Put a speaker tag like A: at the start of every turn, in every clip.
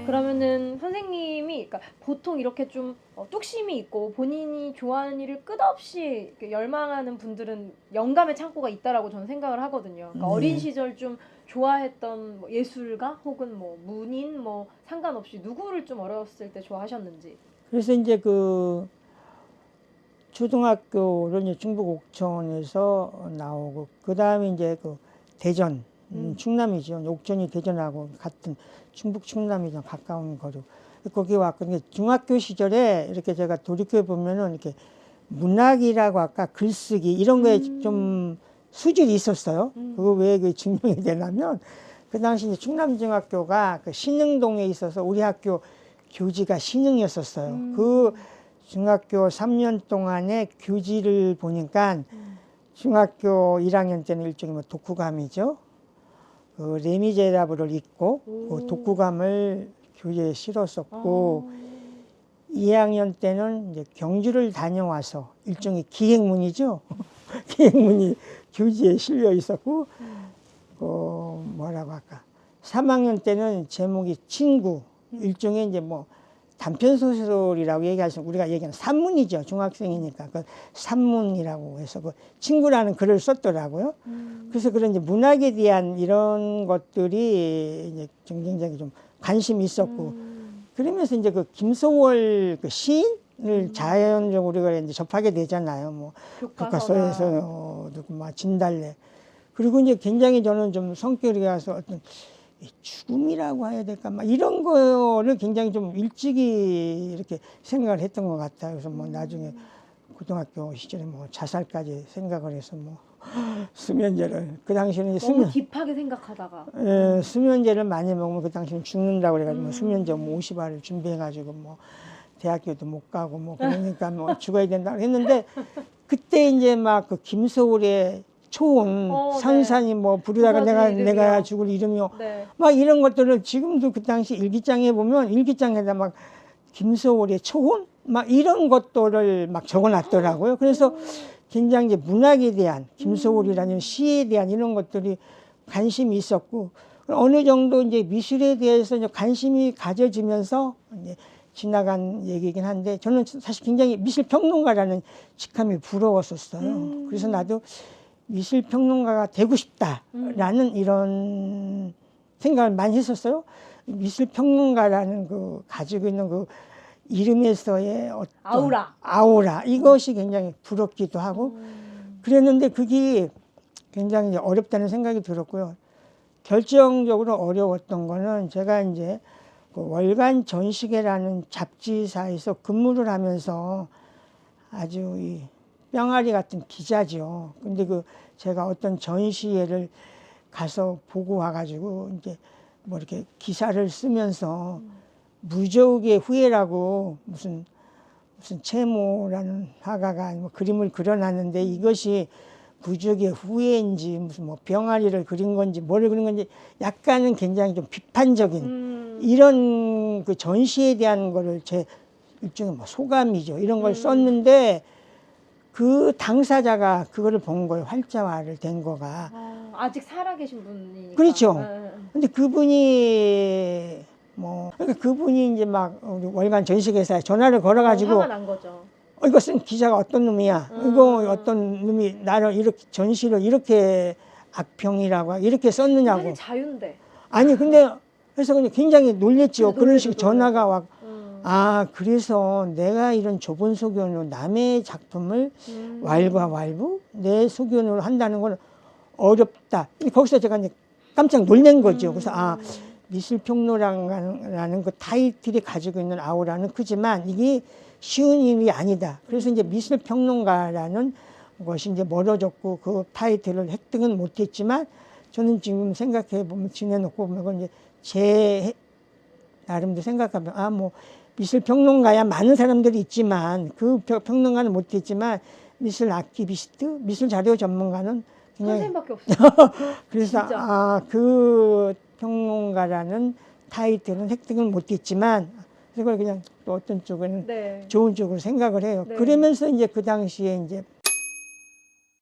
A: 그러면은 선생님이 그러니까 보통 이렇게 좀 뚝심이 있고 본인이 좋아하는 일을 끝없이 이렇게 열망하는 분들은 영감의 창고가 있다라고 저는 생각을 하거든요. 그러니까 어린 시절 좀 좋아했던 뭐 예술가 혹은 뭐 문인 뭐 상관없이 누구를 좀 어렸을 때 좋아하셨는지.
B: 그래서 이제 그 초등학교를 이제 충북 옥천에서 나오고, 그 다음에 이제 그 대전, 충남이죠. 옥천이 대전하고 같은 충북 충남이죠. 가까운 거리. 거기 왔거든요. 중학교 시절에 이렇게 제가 돌이켜 보면은 이렇게 문학이라고 아까 글쓰기 이런 거에 좀 수질이 있었어요. 그거 왜 그 증명이 되냐면, 그 당시 이제 충남중학교가 그 신흥동에 있어서 우리 학교 교지가 신흥이었었어요. 그 중학교 3년 동안의 교지를 보니까 중학교 1학년 때는 일종의 뭐 독후감이죠. 그 레미제라블을 읽고 그 독후감을 교재에 실었었고, 2학년 때는 이제 경주를 다녀와서 일종의 기행문이죠. 기행문이 교재에 실려 있었고, 뭐라고 할까. 3학년 때는 제목이 친구, 일종의 이제 뭐 단편 소설이라고 얘기하시면 우리가 얘기하는 산문이죠. 중학생이니까 그 산문이라고 해서 그 친구라는 글을 썼더라고요. 그래서 그런 이제 문학에 대한 이런 것들이 이제 굉장히 좀 관심이 있었고, 그러면서 이제 그 김소월 그 시인을 자연적으로 우리가 이제 접하게 되잖아요. 뭐 교과서에서 누구 막 진달래. 그리고 이제 굉장히 저는 좀 성격이 가서 어떤 죽음이라고 해야 될까, 막 이런 거를 굉장히 좀 일찍이 이렇게 생각을 했던 것 같아요. 그래서 뭐 나중에 고등학교 시절에 뭐 자살까지 생각을 해서 뭐 수면제를, 그 당시에는
A: 너무 딥하게 생각하다가
B: 수면제를 많이 먹으면 그 당시에는 죽는다고 그래가지고 수면제 뭐 50알을 준비해가지고 뭐 대학교도 못 가고 뭐 그러니까 뭐 죽어야 된다고 했는데, 그때 이제 막 그 김소월의 초혼, 산산이 뭐 부르다가 내가 죽을 이름이요. 막 이런 것들을 지금도 그 당시 일기장에 보면 일기장에다 막 김소월의 초혼? 막 이런 것들을 막 적어 놨더라고요. 그래서 굉장히 이제 문학에 대한, 김소월이라는 시에 대한 이런 것들이 관심이 있었고, 어느 정도 이제 미술에 대해서 이제 관심이 가져지면서 이제 지나간 얘기이긴 한데, 저는 사실 굉장히 미술평론가라는 직함이 부러웠었어요. 그래서 나도 미술평론가가 되고 싶다라는 이런 생각을 많이 했었어요. 미술평론가라는 그 가지고 있는 그 이름에서의 어떤 아우라 이것이 굉장히 부럽기도 하고 그랬는데, 그게 굉장히 어렵다는 생각이 들었고요. 결정적으로 어려웠던 거는 제가 이제 그 월간 전시계라는 잡지사에서 근무를 하면서 아주 이 뿅아리 같은 기자죠. 근데 그 제가 어떤 전시회를 가서 보고 와가지고 이제 뭐 이렇게 기사를 쓰면서 무적의 후예라고 무슨 채모라는 화가가 뭐 그림을 그려놨는데, 이것이 무적의 후예인지 무슨 뭐 병아리를 그린 건지 뭐를 그린 건지 약간은 굉장히 좀 비판적인 이런 그 전시에 대한 거를 제 일종의 뭐 소감이죠. 이런 걸 썼는데, 그 당사자가 그거를 본 거예요. 활자화를 된 거가.
A: 아직 살아계신 분이니까.
B: 그렇죠. 근데 그분이 뭐 그러니까 그분이 이제 막 우리 월간 전시회사에 전화를 걸어가지고
A: 화가 난 거죠.
B: 이거 쓴 기자가 어떤 놈이야? 이거 어떤 놈이 나를 이렇게 전시를 이렇게 악평이라고 이렇게 썼느냐고.
A: 사실 자유인데.
B: 아니 근데 그래서 그냥 굉장히 놀랬죠. 그런 식으로 전화가 와. 아, 그래서 내가 이런 좁은 소견으로 남의 작품을 왈가왈부 내 소견으로 한다는 건 어렵다. 거기서 제가 이제 깜짝 놀란 거죠. 그래서 아, 미술평론가라는 그 타이틀이 가지고 있는 아우라는 크지만 이게 쉬운 일이 아니다. 그래서 이제 미술평론가라는 것이 이제 멀어졌고 그 타이틀을 획득은 못했지만, 저는 지금 생각해 보면 지내놓고 보면 그건 이제 제 나름대로 생각하면 아, 뭐 미술평론가야 많은 사람들이 있지만 그 평론가는 못했지만 미술 아키비스트, 미술 자료 전문가는 그냥
A: 선생님밖에 없어요.
B: 그래서
A: 진짜.
B: 그 평론가라는 타이틀은 획득을 못했지만 그걸 그냥 또 어떤 쪽은
A: 네.
B: 좋은 쪽으로 생각을 해요.
A: 네.
B: 그러면서 이제 그 당시에 이제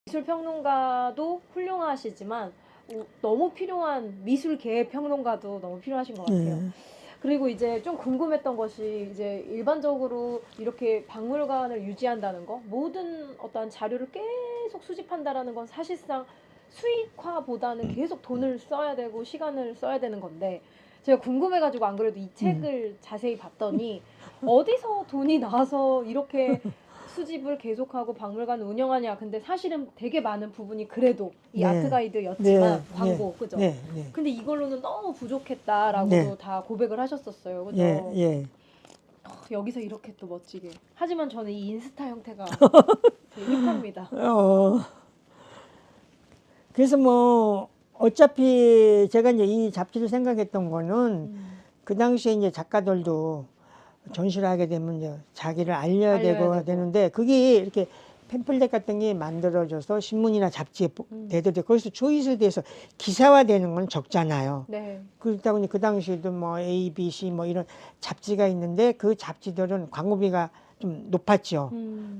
A: 미술 평론가도 훌륭하시지만 너무 필요한 미술계 평론가도 너무 필요하신 것 같아요.
B: 예.
A: 그리고 이제 좀 궁금했던 것이 이제 일반적으로 이렇게 박물관을 유지한다는 거, 모든 어떠한 자료를 계속 수집한다라는 건 사실상 수익화보다는 계속 돈을 써야 되고 시간을 써야 되는 건데 제가 궁금해가지고 안 그래도 이 책을 자세히 봤더니 어디서 돈이 나와서 이렇게 수집을 계속하고 박물관을 운영하냐. 근데 사실은 되게 많은 부분이 그래도 이
B: 네.
A: 아트 가이드였지만 광고, 그죠?
B: 네, 네.
A: 근데 이걸로는 너무 부족했다라고도
B: 네.
A: 다 고백을 하셨었어요. 그죠?
B: 예, 예.
A: 여기서 이렇게 또 멋지게. 하지만 저는 이 인스타 형태가 되게 힙합니다.
B: 그래서 뭐 어차피 제가 이제 이 잡지를 생각했던 거는 그 당시에 이제 작가들도 전시를 하게 되면 이제 자기를 알려야 되고 되는데 그게 이렇게 팸플렛 같은 게 만들어져서 신문이나 잡지에 대도 되고 거기서 초이스돼서 기사화되는 건 적잖아요.
A: 네.
B: 그렇다 보니 그 당시에도 뭐 A, B, C 뭐 이런 잡지가 있는데 그 잡지들은 광고비가 좀 높았죠.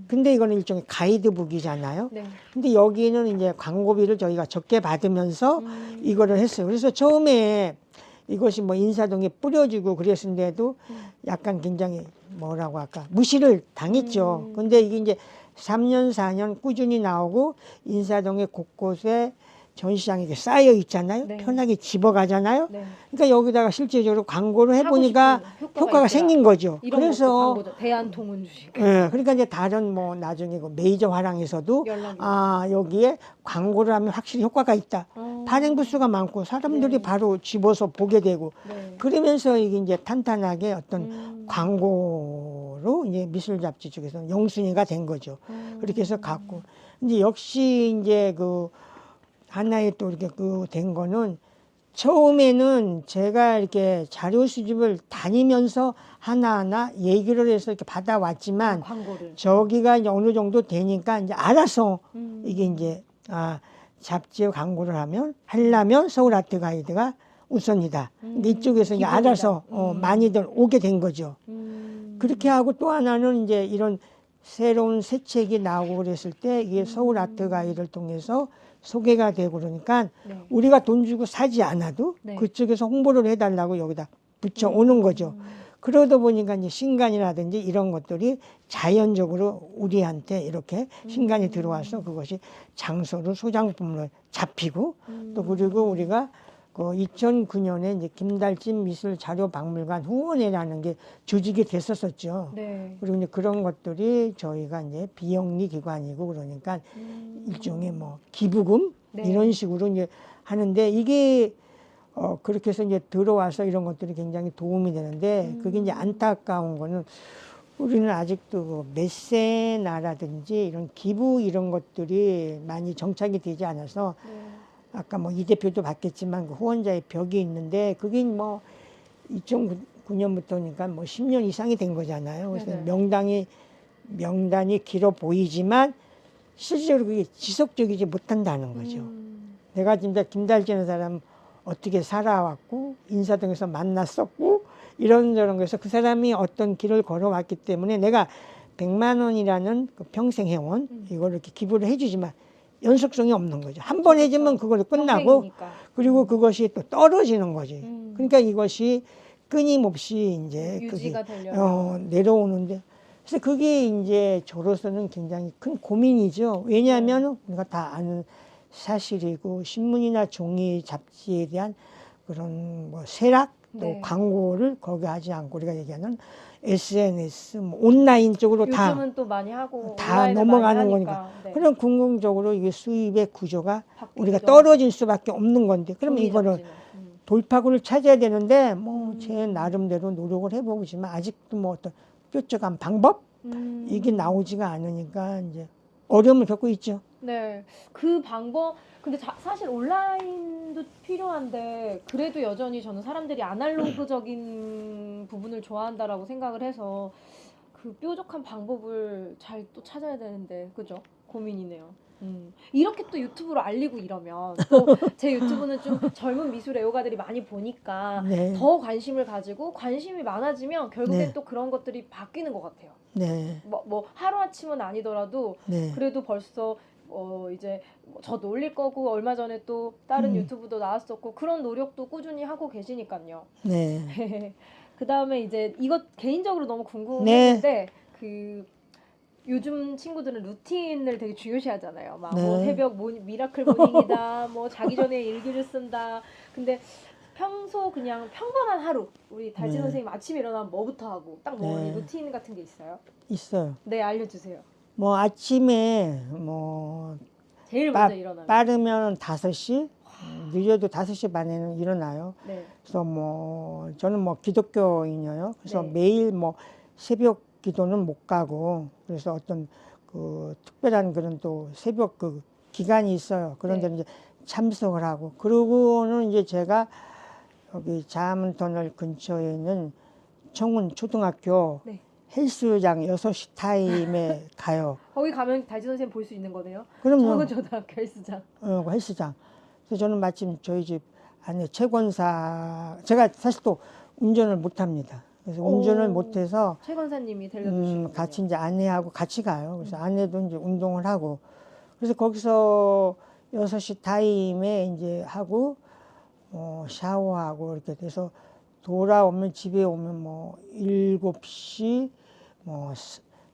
B: 근데 이거는 일종의 가이드북이잖아요.
A: 네.
B: 근데 여기는 이제 광고비를 저희가 적게 받으면서 이거를 했어요. 그래서 처음에 이것이 뭐 인사동에 뿌려지고 그랬는데도 약간 굉장히 뭐라고 할까 무시를 당했죠. 근데 이게 이제 3년, 4년 꾸준히 나오고 인사동의 곳곳에 전시장이 이렇게 쌓여 있잖아요.
A: 네.
B: 편하게 집어가잖아요.
A: 네.
B: 그러니까 여기다가 실제적으로 광고를 해보니까 효과가 생긴 거죠.
A: 이런
B: 그래서
A: 것도 광고죠. 대한통운 주식.
B: 예, 그러니까 이제 다른 뭐 나중에 그 메이저 화랑에서도
A: 연락이
B: 여기에 광고를 하면 확실히 효과가 있다. 발행 부수가 많고 사람들이
A: 네.
B: 바로 집어서 보게 되고
A: 네.
B: 그러면서 이게 이제 탄탄하게 어떤 광고로 이제 미술 잡지 쪽에서 영순위가 된 거죠. 그렇게 해서 갖고 이제 역시 이제 그 하나의 또 이렇게 그 된 거는 처음에는 제가 이렇게 자료 수집을 다니면서 하나하나 얘기를 해서 이렇게 받아왔지만
A: 광고를.
B: 저기가 이제 어느 정도 되니까 이제 알아서 이게 이제 잡지에 광고를 하려면 서울 아트 가이드가 우선이다. 근데 이쪽에서 이제 알아서 많이들 오게 된 거죠. 그렇게 하고 또 하나는 이제 이런 새로운 새 책이 나오고 그랬을 때 이게 서울 아트 가이드를 통해서 소개가 되고 그러니까
A: 네.
B: 우리가 돈 주고 사지 않아도
A: 네.
B: 그쪽에서 홍보를 해달라고 여기다 붙여오는 거죠. 그러다 보니까 이제 신간이라든지 이런 것들이 자연적으로 우리한테 이렇게 신간이 들어와서 그것이 장소로 소장품으로 잡히고 또 그리고 우리가 그 2009년에 이제 김달진 미술자료박물관 후원회라는 게 조직이 됐었었죠.
A: 네.
B: 그리고 이제 그런 것들이 저희가 이제 비영리 기관이고 그러니까 일종의 뭐 기부금
A: 네.
B: 이런 식으로 이제 하는데 이게 그렇게 해서 이제 들어와서 이런 것들이 굉장히 도움이 되는데 그게 이제 안타까운 거는 우리는 아직도 그 메세나라든지 이런 기부 이런 것들이 많이 정착이 되지 않아서
A: 네.
B: 아까 뭐 이 대표도 봤겠지만 그 후원자의 벽이 있는데 그게 뭐 2009년부터니까 뭐 10년 이상이 된 거잖아요. 그래서
A: 네네.
B: 명단이 길어 보이지만 실제로 그게 지속적이지 못한다는 거죠. 내가 진짜 김달진의 사람 어떻게 살아왔고 인사동에서 만났었고 이런저런 거에서 그 사람이 어떤 길을 걸어왔기 때문에 내가 100만 원이라는 그 평생 회원 이거를 이렇게 기부를 해주지만 연속성이 없는 거죠. 한 번 해주면 그걸로 끝나고
A: 평생이니까.
B: 그리고 그것이 또 떨어지는 거지. 그러니까 이것이 끊임없이 이제
A: 유지가
B: 그게
A: 되려면.
B: 내려오는데 그래서 그게 이제 저로서는 굉장히 큰 고민이죠. 왜냐하면 우리가 다 아는 사실이고 신문이나 종이 잡지에 대한 그런 뭐 세락 또
A: 네.
B: 광고를 거기 하지 않고 우리가 얘기하는 SNS 뭐 온라인 쪽으로
A: 요즘은 또 많이 하고
B: 다
A: 온라인을
B: 넘어가는
A: 많이
B: 거니까.
A: 하니까. 네.
B: 그럼 궁극적으로 이게 수입의 구조가
A: 바뀌기도
B: 우리가
A: 하고.
B: 떨어질 수밖에 없는 건데 그러면
A: 종이
B: 이거를
A: 잡지는.
B: 돌파구를 찾아야 되는데 뭐 제 나름대로 노력을 해보지만 아직도 뭐 어떤 뾰족한 방법 이게 나오지가 않으니까 이제 어려움을 겪고 있죠.
A: 네, 그 방법. 근데 사실 온라인도 필요한데 그래도 여전히 저는 사람들이 아날로그적인 부분을 좋아한다라고 생각을 해서 그 뾰족한 방법을 잘 또 찾아야 되는데 그죠? 고민이네요. 이렇게 또 유튜브로 알리고 이러면 또 제 유튜브는 좀 젊은 미술 애호가들이 많이 보니까
B: 네.
A: 더 관심을 가지고 관심이 많아지면 결국엔
B: 네.
A: 또 그런 것들이 바뀌는 것 같아요.
B: 네.
A: 뭐 하루아침은 아니더라도
B: 네.
A: 그래도 벌써 이제 저도 올릴 거고 얼마 전에 또 다른
B: 음.
A: 유튜브도 나왔었고 그런 노력도 꾸준히 하고 계시니까요.
B: 네.
A: 그 다음에 이제 이것 개인적으로 너무 궁금했는데 그 요즘 친구들은 루틴을 되게 중요시하잖아요. 막 뭐
B: 네.
A: 새벽 미라클 모닝이다, 뭐 자기 전에 일기를 쓴다. 근데 평소 그냥 평범한 하루 우리 달진
B: 네.
A: 선생님 아침에 일어나면 뭐부터 하고 딱 뭐
B: 네.
A: 루틴 같은 게 있어요?
B: 있어요.
A: 네, 알려주세요.
B: 뭐 아침에 뭐
A: 제일 먼저 일어나면.
B: 빠르면 5시, 늦어도 5시 반에는 일어나요.
A: 네.
B: 그래서 뭐 저는 뭐 기독교인이에요. 그래서
A: 네.
B: 매일 뭐 새벽 기도는 못 가고, 그래서 어떤 그 특별한 그런 또 새벽 그 기간이 있어요. 그런 데는 이제 참석을 하고, 그러고는 이제 제가 여기 자문터널 근처에 있는 청운 초등학교
A: 네.
B: 헬스장 6시 타임에 가요.
A: 거기 가면 달진 선생님 볼 수 있는 거네요.
B: 그럼요.
A: 청운초등학교 헬스장.
B: 헬스장. 그래서 저는 마침 저희 집 안에 채권사, 제가 사실 또 운전을 못 합니다. 그래서 운전을 못 해서
A: 최 권사님이 데려주시고
B: 같이 이제 아내하고 같이 가요. 그래서 아내도 이제 운동을 하고, 그래서 거기서 6시 타임에 이제 하고 샤워하고 이렇게 돼서 돌아오면, 집에 오면 뭐 7시 뭐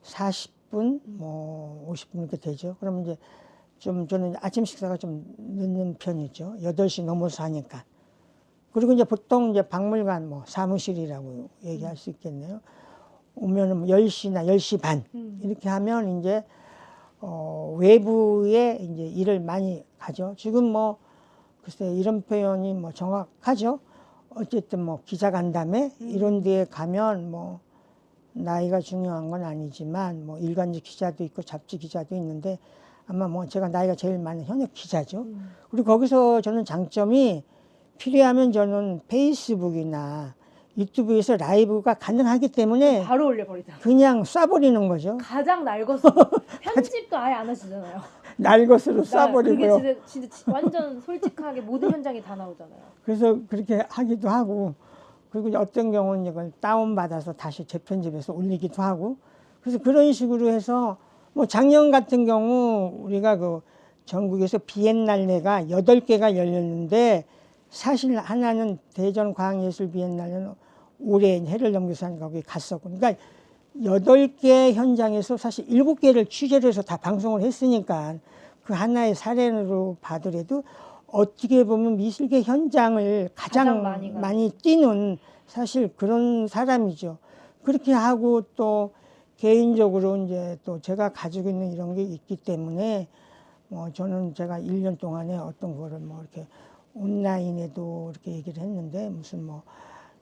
B: 40분 뭐 50분 이렇게 되죠. 그러면 이제 좀 저는 아침 식사가 좀 늦는 편이죠. 8시 넘어서 하니까. 그리고 이제 보통 이제 박물관 뭐 사무실이라고 얘기할 수 있겠네요. 오면은 10시나 10시 반 이렇게 하면 이제 외부에 이제 일을 많이 하죠. 지금 뭐 글쎄 이런 표현이 뭐 정확하죠. 어쨌든 뭐 기자간담회 이런 데에 가면 뭐 나이가 중요한 건 아니지만 뭐 일간지 기자도 있고 잡지 기자도 있는데 아마 뭐 제가 나이가 제일 많은 현역 기자죠. 그리고 거기서 저는 장점이 필요하면 저는 페이스북이나 유튜브에서 라이브가 가능하기 때문에
A: 바로 올려버리잖아요.
B: 그냥 쏴버리는 거죠.
A: 가장 낡아서 편집도 아예 안 하시잖아요.
B: 날 것으로
A: 그게
B: 쏴버리고요.
A: 진짜 완전 솔직하게 모든 현장이 다 나오잖아요.
B: 그래서 그렇게 하기도 하고, 그리고 어떤 경우는 이걸 다운받아서 다시 재편집해서 올리기도 하고, 그래서 그런 식으로 해서 뭐 작년 같은 경우 우리가 그 전국에서 비엔날레가 8개가 열렸는데, 사실 하나는 대전 과학예술 비엔날레는 올해 해를 넘겨서 거기 갔었고, 그러니까 8개 현장에서 사실 7개를 취재를 해서 다 방송을 했으니까 그 하나의 사례로 봐더라도 어떻게 보면 미술계 현장을 가장 많이 뛰는 사실 그런 사람이죠. 그렇게 하고 또 개인적으로 이제 또 제가 가지고 있는 이런 게 있기 때문에 뭐 저는 제가 1년 동안에 어떤 거를 뭐 이렇게 온라인에도 이렇게 얘기를 했는데, 무슨 뭐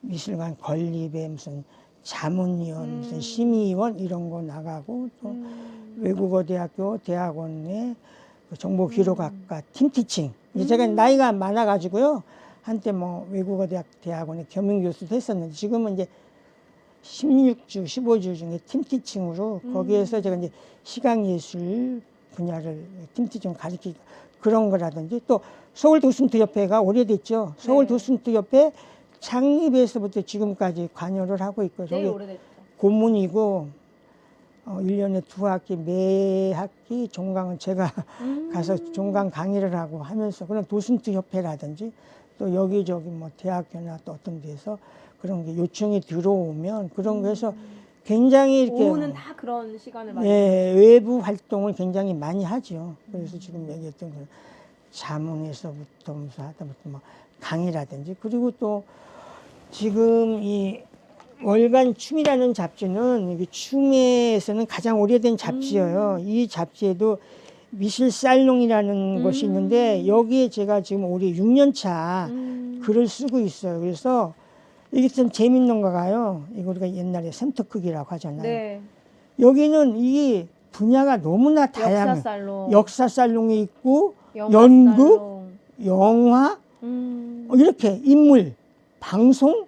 B: 미술관 건립에 무슨 자문위원, 무슨 심의위원 이런 거 나가고, 또 외국어 대학교 대학원의 정보기록학과 팀티칭. 이제 제가 나이가 많아가지고요. 한때 뭐 외국어 대학원의 겸임교수도 했었는데, 지금은 이제 16주, 15주 중에 팀티칭으로 거기에서 제가 이제 시각예술 분야를 팀티칭 가르치고 그런 거라든지, 또 서울도슨트협회가 오래됐죠. 서울도슨트협회 창립에서부터 지금까지 관여를 하고 있고, 저기 고문이고 1년에 2학기, 매 학기 종강은 제가 가서 종강 강의를 하고 하면서, 그런 도슨트협회라든지 또 여기저기 뭐 대학교나 또 어떤 데서 그런 게 요청이 들어오면 그런 거에서 굉장히 이렇게
A: 오후는 다 그런 시간을 많이
B: 외부 활동을 굉장히 많이 하죠. 그래서 지금 얘기했던 그 자문에서부터 무슨 하다부터 뭐 강의라든지, 그리고 또 지금 이 월간 춤이라는 잡지는 춤에서는 가장 오래된 잡지예요. 이 잡지에도 미술살롱이라는 것이 있는데, 여기에 제가 지금 올해 6년 차 글을 쓰고 있어요. 그래서 이게 좀 재밌는 거가요. 이거 우리가 옛날에 sem터크기라고 하잖아요.
A: 네.
B: 여기는 이 분야가 너무나 다양해요.
A: 역사살롱.
B: 역사살롱이 있고, 연극, 영화, 이렇게 인물, 방송,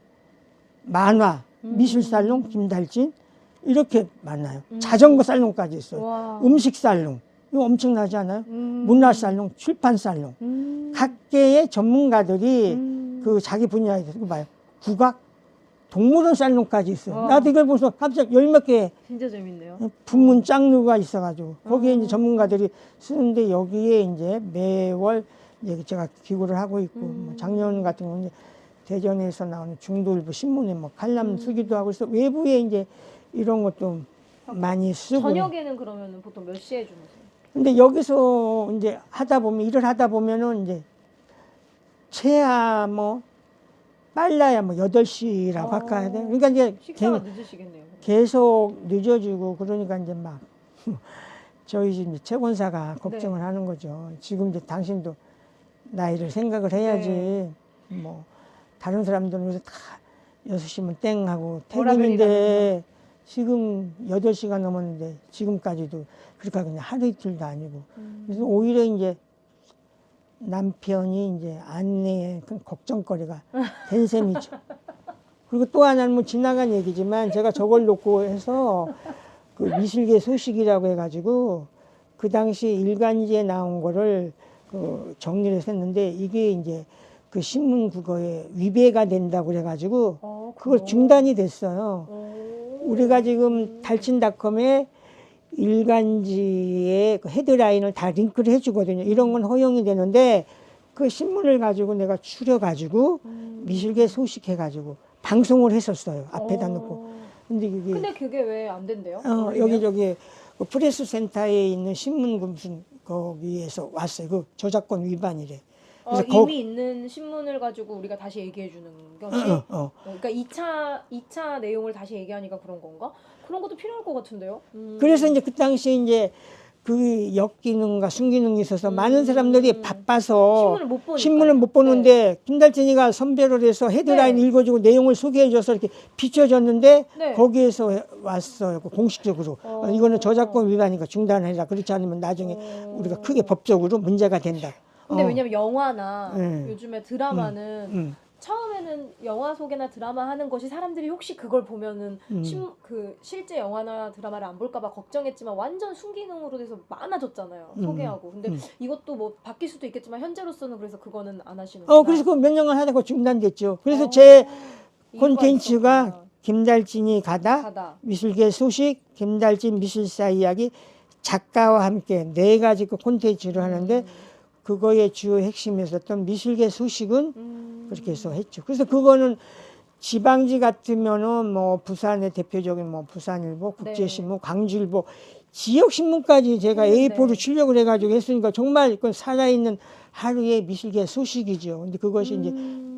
B: 만화, 미술살롱, 김달진 이렇게 많아요. 자전거 살롱까지 있어요. 음식살롱. 이거 엄청나지 않아요?
A: 음.
B: 문화살롱, 출판살롱. 각계의 전문가들이 그 자기 분야에 대해서 봐요. 국악, 동물원 살롱까지 있어요.
A: 와.
B: 나도 이걸 보면서 깜짝 열 몇 개
A: 진짜 재밌네요.
B: 부문 장르가 있어가지고 거기에 이제
A: 음.
B: 전문가들이 쓰는데 여기에 이제 매월 이제 제가 기고를 하고 있고 뭐 작년 같은 경우는 이제 대전에서 나오는 중도일보 신문에 뭐 칼럼 쓰기도 하고 그래서 외부에 이제 이런 것도 많이 쓰고.
A: 저녁에는 그러면 보통 몇 시에 주무세요?
B: 근데 여기서 이제 하다 보면 일을 하다 보면은 이제 최하 뭐 빨라야 뭐 8시라고 할까 돼. 그러니까 이제
A: 식사가 늦으시겠네요.
B: 계속 늦어지고 그러니까 이제 막 저희 집 이제 최권사가 걱정을 하는 거죠. 지금 이제 당신도 나이를 생각을 해야지. 뭐 다른 사람들은 요새 다 6시면 땡 하고 퇴근인데 지금 8시가 넘었는데 지금까지도 그렇게 그냥 하루 이틀도 아니고. 그래서 오히려 이제 남편이 이제 아내의 그 걱정거리가 된 셈이죠. 그리고 또 하나는 뭐 지나간 얘기지만 제가 저걸 놓고 해서 그 미술계 소식이라고 해가지고 그 당시 일간지에 나온 거를 그 정리를 해서 했는데 이게 이제 그 신문 그거에 위배가 된다고 그래가지고 그걸 중단이 됐어요. 우리가 지금 달친닷컴에 일간지의 그 헤드라인을 다 링크를 해주거든요. 이런 건 허용이 되는데 그 신문을 가지고 내가 추려가지고 미술계 소식해가지고 방송을 했었어요. 앞에다 놓고.
A: 근데 그게 왜 안 된대요?
B: 여기 저기 그 프레스 센터에 있는 신문 그 무슨 거기에서 왔어요. 그 저작권 위반이래. 그래서
A: 이미 있는 신문을 가지고 우리가 다시 얘기해 주는 것이 그러니까 2차 내용을 다시 얘기하니까 그런 건가? 그런 것도 필요할 것 같은데요.
B: 그래서 이제 그 당시에 이제 그 역기능과 순기능이 있어서 많은 사람들이 바빠서 신문을 못 보는데 김달진이가 선별을 해서 헤드라인 읽어주고 내용을 소개해줘서 이렇게 비춰줬는데 거기에서 왔어요. 공식적으로. 이거는 저작권 위반이니까 중단해라. 그렇지 않으면 나중에 우리가 크게 법적으로 문제가 된다.
A: 근데 왜냐면 영화나 요즘에 드라마는 처음에는 영화 소개나 드라마 하는 것이 사람들이 혹시 그걸 보면은 그 실제 영화나 드라마를 안 볼까봐 걱정했지만 완전 순기능으로 돼서 많아졌잖아요. 소개하고. 근데 이것도 뭐 바뀔 수도 있겠지만 현재로서는 그래서 그거는 안 하시는 거예요.
B: 그래서 그 몇 년간 하다가 중단됐죠. 그래서 제 콘텐츠가 김달진이 가다, 미술계 소식, 김달진 미술사 이야기, 작가와 함께 4가지 그 콘텐츠를 하는데 그거의 주요 핵심이었던 미술계 소식은 그렇게 해서 했죠. 그래서 그거는 지방지 같으면은 뭐 부산의 대표적인 뭐 부산일보, 국제신문, 광주일보, 지역신문까지 제가 A4로 출력을 해가지고 했으니까 정말 그건 살아있는 하루의 미술계 소식이죠. 근데 그것이 이제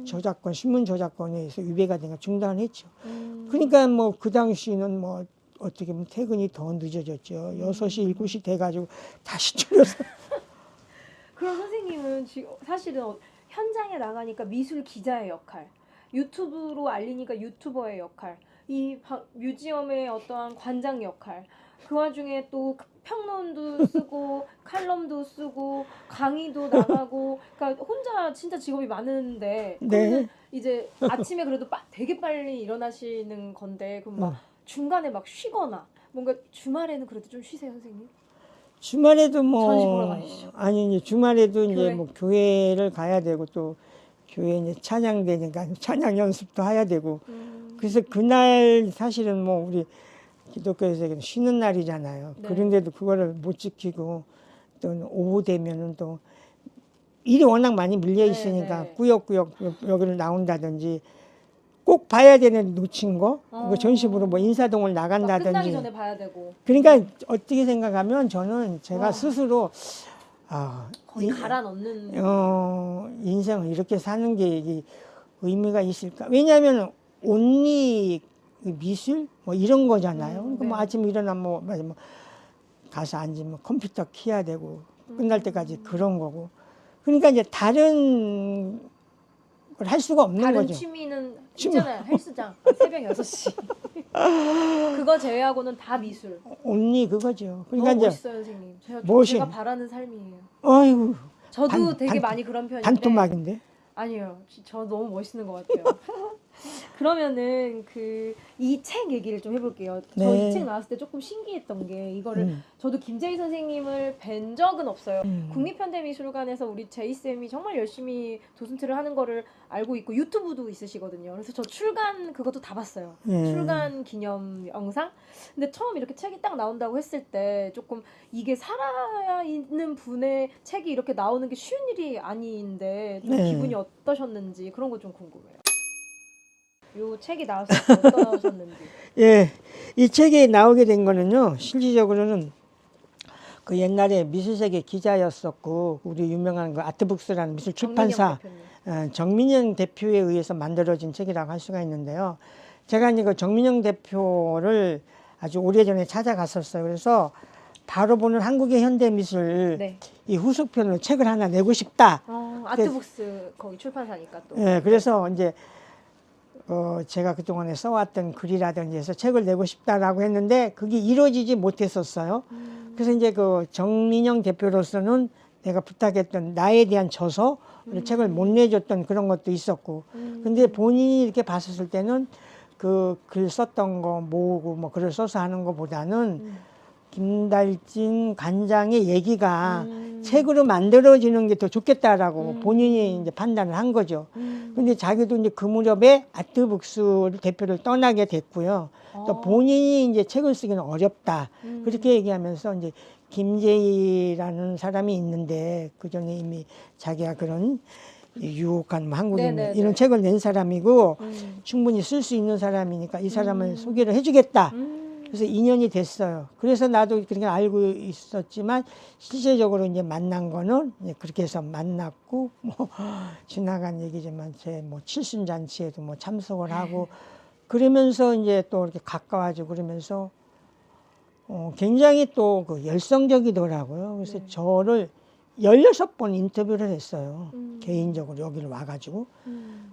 B: 저작권, 신문 저작권에 의해서 위배가 되니까 중단했죠. 그러니까 뭐 그 당시는 뭐 어떻게 보면 퇴근이 더 늦어졌죠. 6시, 7시 돼가지고 다시 줄여서.
A: 그럼 선생님은 지금 사실은 현장에 나가니까 미술 기자의 역할, 유튜브로 알리니까 유튜버의 역할, 이 뮤지엄의 어떠한 관장 역할, 그 와중에 또 평론도 쓰고 칼럼도 쓰고 강의도 나가고 그러니까 혼자 진짜 직업이 많은데 이제 아침에 그래도 되게 빨리 일어나시는 건데 그럼 막 중간에 막 쉬거나 뭔가 주말에는 그래도 좀 쉬세요, 선생님?
B: 주말에도 뭐
A: 전시 보러 가시죠.
B: 아니 이제 주말에도 이제 뭐 교회를 가야 되고 또 교회 이제 찬양되니까 찬양 연습도 해야 되고 그래서 그날 사실은 뭐 우리 기독교에서 쉬는 날이잖아요. 그런데도 그거를 못 지키고 또 오후 되면은 또 일이 워낙 많이 밀려 있으니까 꾸역꾸역 여기를 나온다든지 꼭 봐야 되는 놓친 거, 그 전시부로 뭐 인사동을 나간다든지.
A: 끝나기 전에 봐야 되고.
B: 그러니까 어떻게 생각하면 저는 제가 스스로
A: 거의 갈아 넣는.
B: 인생을 이렇게 사는 게 이게 의미가 있을까? 왜냐하면 온리 미술 뭐 이런 거잖아요. 그러니까 뭐 아침에 일어나면 뭐 가서 앉으면 컴퓨터 키야 되고 끝날 때까지 그런 거고. 그러니까 이제 다른 걸 할 수가 없는
A: 다른
B: 거죠.
A: 취미는 있잖아요. 헬스장 새벽 6시. 그거 제외하고는 다 미술.
B: 온리 그거죠. 그러니까
A: 너무
B: 이제
A: 멋있어요, 선생님. 제가 바라는 삶이에요.
B: 아이고.
A: 저도 되게 많이 그런 편인데.
B: 반토막인데.
A: 아니요. 저 너무 멋있는 것 같아요. 그러면은 그 이 책 얘기를 좀 해볼게요. 저
B: 네.
A: 이 책 나왔을 때 조금 신기했던 게 이거를 저도 김재희 선생님을 뵌 적은 없어요. 국립현대미술관에서 우리 제이쌤이 정말 열심히 도슨트를 하는 거를 알고 있고 유튜브도 있으시거든요. 그래서 저 출간 그것도 다 봤어요. 출간 기념 영상. 근데 처음 이렇게 책이 딱 나온다고 했을 때 조금 이게 살아있는 분의 책이 이렇게 나오는 게 쉬운 일이 아닌데 좀
B: 네.
A: 기분이 어떠셨는지 그런 거 좀 궁금해요. 요 책이 나왔을 때 어떠셨는지.
B: 예, 이 책이 나오게 된 거는요, 실질적으로는 그 옛날에 미술세계 기자였었고, 우리 유명한 그 아트북스라는 미술 출판사, 정민영 대표에 의해서 만들어진 책이라고 할 수가 있는데요. 제가 이제 그 정민영 대표를 아주 오래전에 찾아갔었어요. 그래서 바로 보는 한국의 현대미술
A: 네.
B: 이 후속편으로 책을 하나 내고 싶다.
A: 아트북스 거기 출판사니까 또.
B: 예, 그래서 이제 제가 그동안에 써왔던 글이라든지 해서 책을 내고 싶다라고 했는데 그게 이루어지지 못했었어요. 그래서 이제 그 정민영 대표로서는 내가 부탁했던 나에 대한 저서를 책을 못 내줬던 그런 것도 있었고, 근데 본인이 이렇게 봤었을 때는 그 글 썼던 거 모으고 뭐 글을 써서 하는 것보다는 김달진 관장의 얘기가 책으로 만들어지는 게 더 좋겠다라고 본인이 이제 판단을 한 거죠. 근데 자기도 이제 그 무렵에 아트북스 대표를 떠나게 됐고요. 또 본인이 이제 책을 쓰기는 어렵다. 그렇게 얘기하면서 이제 김재희라는 사람이 있는데 그 전에 이미 자기가 그런 유혹한 뭐 한국인
A: 네네네.
B: 이런 책을 낸 사람이고 충분히 쓸 수 있는 사람이니까 이 사람을 소개를 해주겠다. 그래서 2년이 됐어요. 그래서 나도 그렇게 알고 있었지만 실제적으로 이제 만난 거는 이제 그렇게 해서 만났고 뭐 지나간 얘기지만 제 뭐 칠순잔치에도 뭐 참석을 하고 그러면서 이제 또 이렇게 가까워지고 그러면서 굉장히 또 그 열성적이더라고요. 그래서 저를 16번 인터뷰를 했어요. 개인적으로 여기를 와가지고.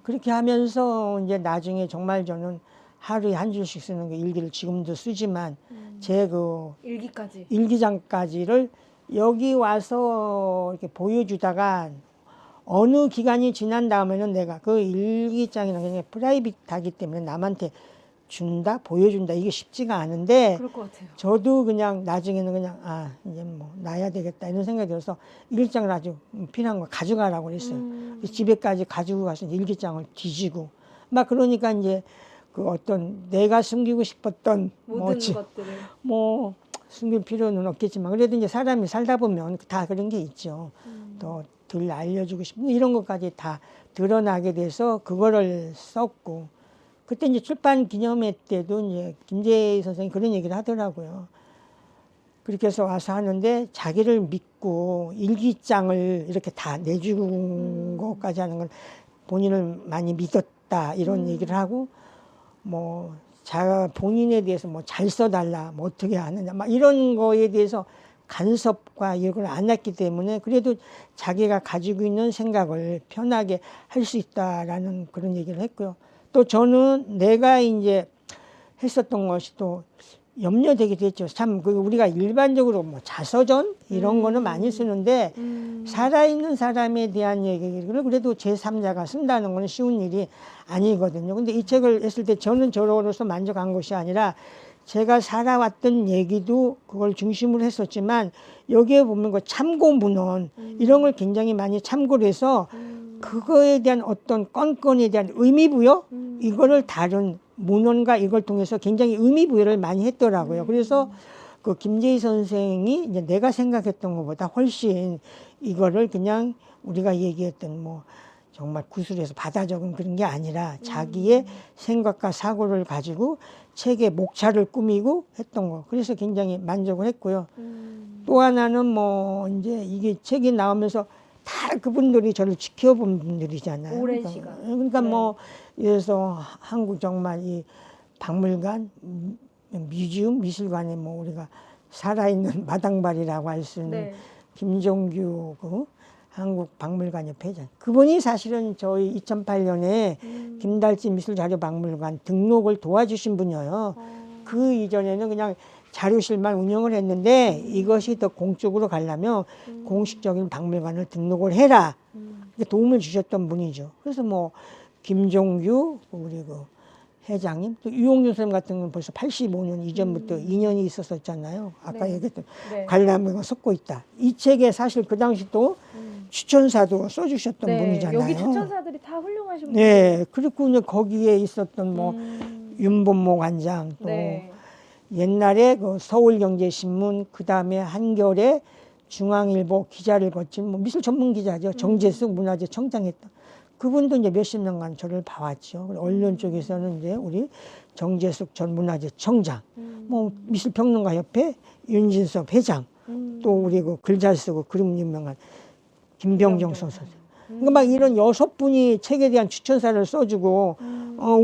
B: 그렇게 하면서 이제 나중에 정말 저는 하루에 한 줄씩 쓰는 그 일기를 지금도 쓰지만 제 그
A: 일기까지.
B: 일기장까지를 여기 와서 이렇게 보여주다가 어느 기간이 지난 다음에는 내가 그 일기장이라는 게 그냥 프라이빗하기 때문에 남한테 준다, 보여준다 이게 쉽지가 않은데
A: 그럴 것 같아요.
B: 저도 그냥 나중에는 그냥 이제 뭐 놔야 되겠다 이런 생각이 들어서 일기장을 아주 필요한 거 가져가라고 그랬어요. 집에까지 가지고 가서 일기장을 뒤지고 막 그러니까 이제 그 어떤 내가 숨기고 싶었던
A: 모든 것들을.
B: 뭐 숨길 필요는 없겠지만 그래도 이제 사람이 살다 보면 다 그런 게 있죠. 또 덜 알려주고 싶은 이런 것까지 다 드러나게 돼서 그거를 썼고 그때 이제 출판 기념회 때도 이제 김재희 선생님이 그런 얘기를 하더라고요. 그렇게 해서 와서 하는데 자기를 믿고 일기장을 이렇게 다 내주는 것까지 하는 건 본인을 많이 믿었다 이런 얘기를 하고 뭐 본인에 대해서 뭐 잘 써달라 뭐 어떻게 하느냐 막 이런 거에 대해서 간섭과 이걸 안 했기 때문에 그래도 자기가 가지고 있는 생각을 편하게 할 수 있다라는 그런 얘기를 했고요. 또 저는 내가 이제 했었던 것이 또 염려되게 됐죠. 참 우리가 일반적으로 뭐 자서전 이런 거는 많이 쓰는데 살아있는 사람에 대한 얘기를 그래도 제3자가 쓴다는 거는 쉬운 일이 아니거든요. 근데 이 책을 했을 때 저는 저로서 만족한 것이 아니라 제가 살아왔던 얘기도 그걸 중심으로 했었지만 여기에 보면 그 참고 문헌 이런 걸 굉장히 많이 참고를 해서 그거에 대한 어떤 건건에 대한 의미부여 이거를 다룬 문헌과 이걸 통해서 굉장히 의미부여를 많이 했더라고요. 그래서 그 김재희 선생이 이제 내가 생각했던 것보다 훨씬 이거를 그냥 우리가 얘기했던 뭐 정말 구술해서 받아 적은 그런 게 아니라 자기의 생각과 사고를 가지고 책의 목차를 꾸미고 했던 거. 그래서 굉장히 만족을 했고요. 또 하나는 뭐 이제 이게 책이 나오면서 다 그분들이 저를 지켜본 분들이잖아요.
A: 오랜
B: 그러니까,
A: 시간.
B: 그러니까 뭐 그래서 한국 정말 이 박물관, 뮤지엄, 미술관에 뭐 우리가 살아있는 마당발이라고 할 수 있는 김종규 그 한국 박물관의 회장. 그분이 사실은 저희 2008년에 김달진 미술자료박물관 등록을 도와주신 분이에요. 그 이전에는 그냥 자료실만 운영을 했는데 이것이 더 공적으로 가려면 공식적인 박물관을 등록을 해라. 도움을 주셨던 분이죠. 그래서 뭐 김종규 우리 그 회장님, 또 유홍준 선생님 같은 경우는 벌써 85년 이전부터 인연이 있었었잖아요. 아까
A: 네.
B: 얘기했던
A: 네.
B: 관람회가 섞고 있다. 이 책에 사실 그 당시 또 추천사도 써주셨던
A: 네.
B: 분이잖아요.
A: 여기 추천사들이 다 훌륭하신 분들.
B: 네, 그리고 이제 거기에 있었던 뭐 윤본모 관장 또
A: 네.
B: 옛날에 그 서울경제신문 그 다음에 한겨레 중앙일보 기자를 거친 뭐 미술 전문 기자죠. 정재숙 문화재 청장했던 그분도 이제 몇십 년간 저를 봐왔죠. 그리고 언론 쪽에서는 이제 우리 정재숙 전 문화재 청장, 뭐 미술평론가 협회 윤진섭 회장, 또 우리 그 글 잘 쓰고 그림 유명한 김병정 선생. 그러니까 막 이런 6분이 책에 대한 추천사를 써주고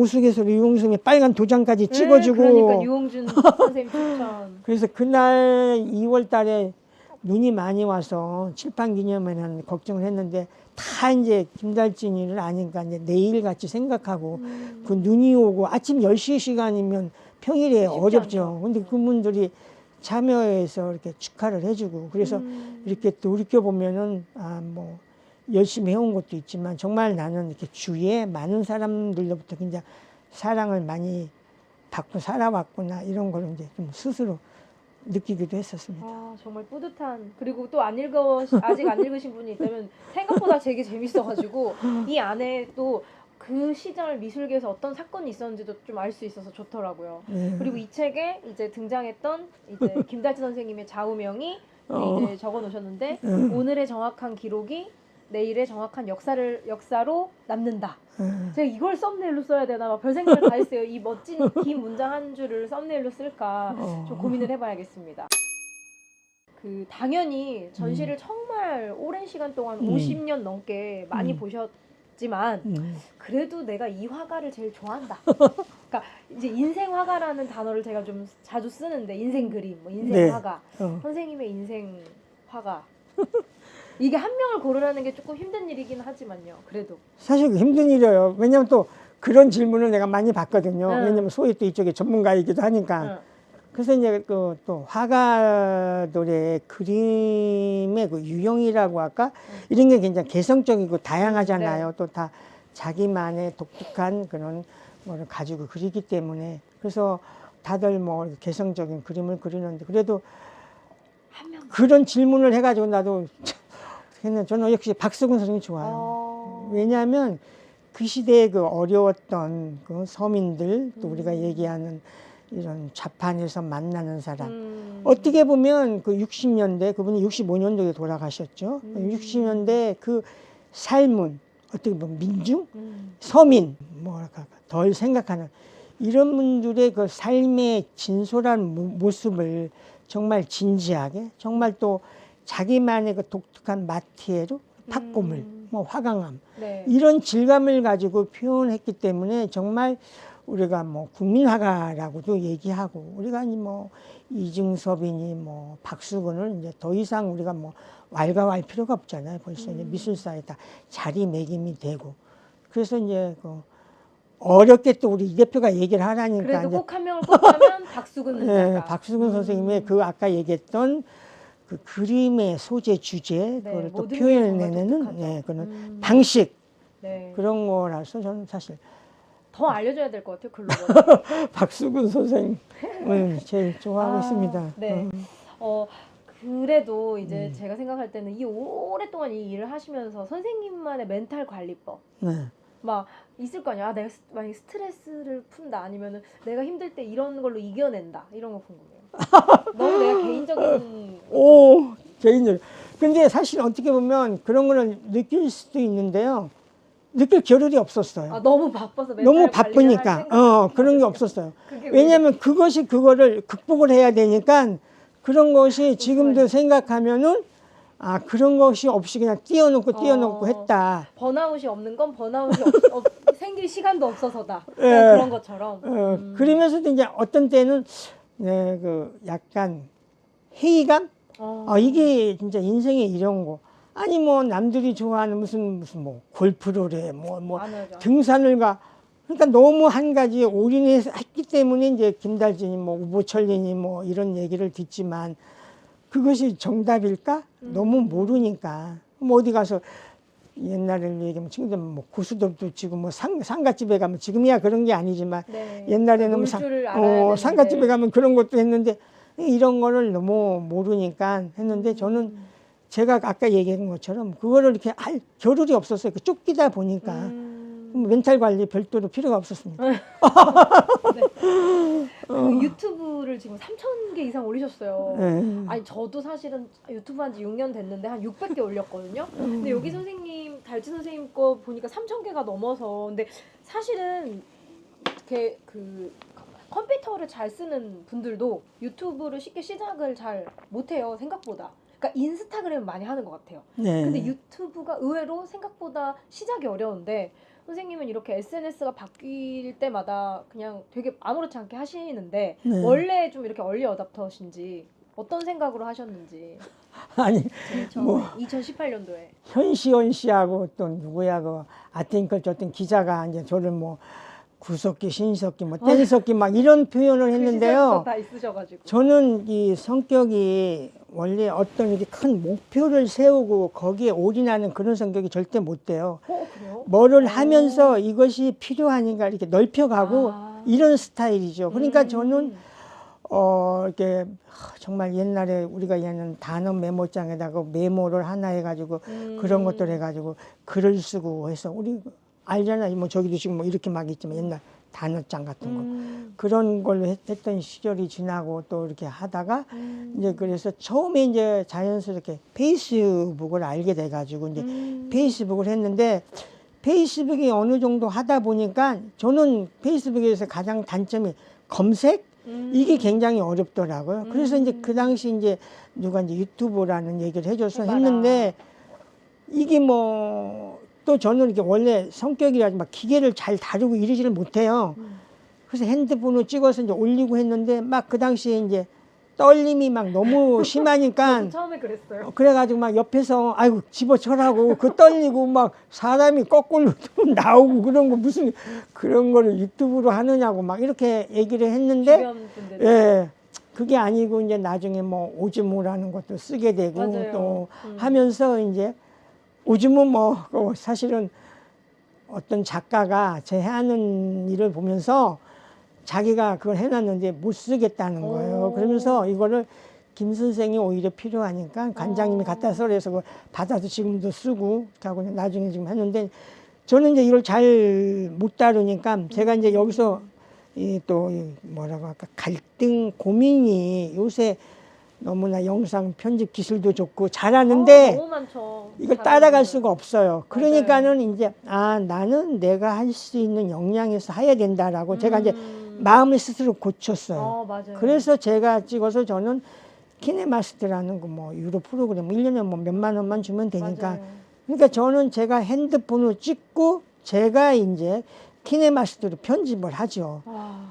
B: 우스갯소리 유홍순이 빨간 도장까지 찍어주고.
A: 그러니까 유홍준 선생님 추천.
B: 그래서 그날 2월 달에 눈이 많이 와서 칠판 기념회는 걱정을 했는데 다 이제 김달진이를 아니까 이제 내일 같이 생각하고 그 눈이 오고 아침 10시 시간이면 평일에 어렵죠.
A: 않죠.
B: 근데 그분들이 참여해서 이렇게 축하를 해주고 그래서 이렇게 돌이켜보면은 뭐 열심히 해온 것도 있지만 정말 나는 이렇게 주위에 많은 사람들로부터 굉장히 사랑을 많이 받고 살아왔구나 이런 걸 이제 좀 스스로 느끼기도 했었습니다.
A: 아, 정말 뿌듯한. 그리고 또 아직 안 읽으신 분이 있다면 생각보다 되게 재밌어가지고 이 안에 또 그 시절 미술계에서 어떤 사건이 있었는지도 좀 알 수 있어서 좋더라고요.
B: 네.
A: 그리고 이 책에 이제 등장했던 이제 김달진 선생님의 좌우명이 이제 적어 놓으셨는데 오늘의 정확한 기록이 내일의 정확한 역사로 남는다. 제가 이걸 썸네일로 써야 되나 막 별 생각을 다 했어요. 이 멋진 긴 문장 한 줄을 썸네일로 쓸까 좀 고민을 해봐야겠습니다. 그 당연히 전시를 정말 오랜 시간 동안 50년 넘게 많이 보셨지만 그래도 내가 이 화가를 제일 좋아한다. 그러니까 이제 인생 화가라는 단어를 제가 좀 자주 쓰는데 인생 그림, 뭐 인생
B: 네.
A: 화가, 선생님의 인생 화가. 이게 한 명을 고르라는 게 조금 힘든 일이긴 하지만요. 그래도
B: 사실 힘든 일이에요. 왜냐면 또 그런 질문을 내가 많이 받거든요. 왜냐면 소위 또 이쪽에 전문가이기도 하니까. 그래서 이제 그 또 화가들의 그림의 그 유형이라고 할까? 이런 게 굉장히 개성적이고 다양하잖아요. 또 다 자기만의 독특한 그런 거를 가지고 그리기 때문에. 그래서 다들 뭐 개성적인 그림을 그리는데 그래도 그런 질문을 해가지고 나도 저는 역시 박수근 선생님이 좋아요. 왜냐하면 그 시대에 그 어려웠던 그 서민들 또 우리가 얘기하는 이런 좌판에서 만나는 사람 어떻게 보면 그 60년대 그분이 65년도에 돌아가셨죠. 60년대 그 삶은 어떻게 보면 민중 서민 뭐랄까 덜 생각하는 이런 분들의 그 삶의 진솔한 모습을 정말 진지하게 정말 또 자기만의 그 독특한 마티에로 팥고물 뭐 화강암
A: 네.
B: 이런 질감을 가지고 표현했기 때문에 정말 우리가 뭐 국민화가라고도 얘기하고 우리가 아니 뭐 이중섭이니 뭐 박수근을 이제 더 이상 우리가 뭐 왈가왈 필요가 없잖아요. 벌써 이제 미술사에 다 자리매김이 되고 그래서 이제 그 어렵게 또 우리 이 대표가 얘기를 하라니까
A: 그래도
B: 이제
A: 꼭 한 명을 꼽자면 박수근
B: 네,
A: 작가.
B: 박수근 선생님의 그 아까 얘기했던 그 그림의 소재 주제
A: 네,
B: 그걸 또
A: 모든 게
B: 표현해내는
A: 정말 독특하죠.
B: 네, 그런 방식
A: 네.
B: 그런 거라서 저는 사실
A: 더 알려줘야 될 것 같아요. 글로벌.
B: 박수근 선생님을 제일 좋아하고 있습니다.
A: 네. 그래도 이제 제가 생각할 때는 이 오랫동안 이 일을 하시면서 선생님만의 멘탈 관리법
B: 네.
A: 막 있을 거 아니야. 내가 만약에 스트레스를 푼다 아니면은 내가 힘들 때 이런 걸로 이겨낸다 이런 거 궁금해요. 너무 내가 개인적인
B: 오 개인적으로. 근데 사실 어떻게 보면 그런 거를 느낄 수도 있는데요. 느낄 겨를이 없었어요.
A: 너무 바빠서
B: 너무 바쁘니까 그런 게 없었어요. 왜냐하면 그것이 그거를 극복을 해야 되니까 그런 것이 지금도 생각하면은 그런 것이 없이 그냥 뛰어놓고 했다.
A: 번아웃이 없는 건 번아웃이 생길 시간도 없어서다.
B: 예.
A: 그런 것처럼.
B: 그러면서도 이제 어떤 때는 네, 그 약간 회의감? 이게 진짜 인생에 이런 거. 아니 뭐 남들이 좋아하는 무슨 뭐 골프를 해, 뭐
A: 많아요.
B: 등산을 가. 그러니까 너무 한 가지에 올인했기 때문에 이제 김달진이 뭐 우보철리니 뭐 이런 얘기를 듣지만 그것이 정답일까? 너무 모르니까 뭐 어디 가서 옛날에 얘기하면 친구들 뭐 고수톱도 지금 뭐 상가집에 가면 지금이야 그런 게 아니지만
A: 네.
B: 옛날에는 뭐
A: 놀 줄을 알아야 되는데.
B: 상가집에 가면 그런 것도 했는데 이런 거를 너무 모르니까 했는데 저는 제가 아까 얘기한 것처럼 그거를 이렇게 할 겨를이 없었어요. 쫓기다 보니까 멘탈 관리 별도로 필요가 없었습니다.
A: 그 유튜브를 지금 3,000개 이상 올리셨어요.
B: 네.
A: 아니 저도 사실은 유튜브 한 지 6년 됐는데 한 600개 올렸거든요. 근데 여기 선생님, 달치 선생님 거 보니까 3,000개가 넘어서 근데 사실은 이렇게 그 컴퓨터를 잘 쓰는 분들도 유튜브를 쉽게 시작을 잘 못해요, 생각보다. 그러니까 인스타그램 많이 하는 것 같아요.
B: 네.
A: 근데 유튜브가 의외로 생각보다 시작이 어려운데 선생님은 이렇게 SNS가 바뀔 때마다 그냥 되게 아무렇지 않게 하시는데
B: 네.
A: 원래 좀 이렇게 얼리 어답터신지 어떤 생각으로 하셨는지
B: 아니
A: 뭐 2018년도에
B: 현시연 씨하고 또 누구야 그 아팅클 어떤 기자가 이제 저를 뭐 구석기, 신석기, 뭐 뗀석기 막 이런 표현을 했는데요.
A: 다 있으셔가지고
B: 저는 이 성격이 원래 어떤 이렇게 큰 목표를 세우고 거기에 올인하는 그런 성격이 절대 못 돼요.
A: 그래요?
B: 뭐를 하면서 이것이 필요하니까 이렇게 넓혀가고 이런 스타일이죠. 그러니까 저는 이렇게 정말 옛날에 우리가 얘는 단어 메모장에다가 메모를 하나 해가지고 그런 것들 해가지고 글을 쓰고 해서 우리 알잖아요. 뭐 저기도 지금 뭐 이렇게 막 있지만 옛날 단어장 같은 거 그런 걸로 했던 시절이 지나고 또 이렇게 하다가 이제 그래서 처음에 이제 자연스럽게 페이스북을 알게 돼가지고 이제 페이스북을 했는데 페이스북이 어느 정도 하다 보니까 저는 페이스북에서 가장 단점이 검색 이게 굉장히 어렵더라고요. 그래서 이제 그 당시 이제 누가 이제 유튜브라는 얘기를 해줘서 했는데 이게 뭐 또 저는 이게 원래 성격이라지 막 기계를 잘 다루고 이러지를 못해요. 그래서 핸드폰으로 찍어서 이제 올리고 했는데 막 그 당시에 이제 떨림이 막 너무 심하니까
A: 저도 처음에 그랬어요.
B: 그래가지고 막 옆에서 아이고 집어쳐라고 그 떨리고 막 사람이 거꾸로 나오고 그런 거 무슨 그런 거를 유튜브로 하느냐고 막 이렇게 얘기를 했는데
A: 주변 분들이.
B: 예. 그게 아니고 이제 나중에 뭐 오즈모라는 것도 쓰게 되고
A: 맞아요.
B: 또 하면서 이제 오즈모 뭐 사실은 어떤 작가가 제 하는 일을 보면서 자기가 그걸 해놨는데 못 쓰겠다는 거예요. 그러면서 이거를 김 선생이 오히려 필요하니까 관장님이 갖다 써서 그래서 받아서 지금도 쓰고 하고 나중에 지금 했는데 저는 이제 이걸 잘 못 다루니까 제가 이제 여기서 또 뭐라고 할까 갈등 고민이 요새 너무나 영상 편집 기술도 좋고 잘하는데
A: 너무 많죠.
B: 이걸 따라갈 수가 없어요. 그러니까는 이제 나는 내가 할 수 있는 역량에서 해야 된다라고 제가 이제 마음을 스스로 고쳤어요.
A: 맞아요.
B: 그래서 제가 찍어서 저는 키네마스터라는 그 뭐 유료 프로그램 1년에 뭐 몇만 원만 주면 되니까
A: 맞아요.
B: 그러니까 저는 제가 핸드폰으로 찍고 제가 이제 키네마스터로 편집을 하죠.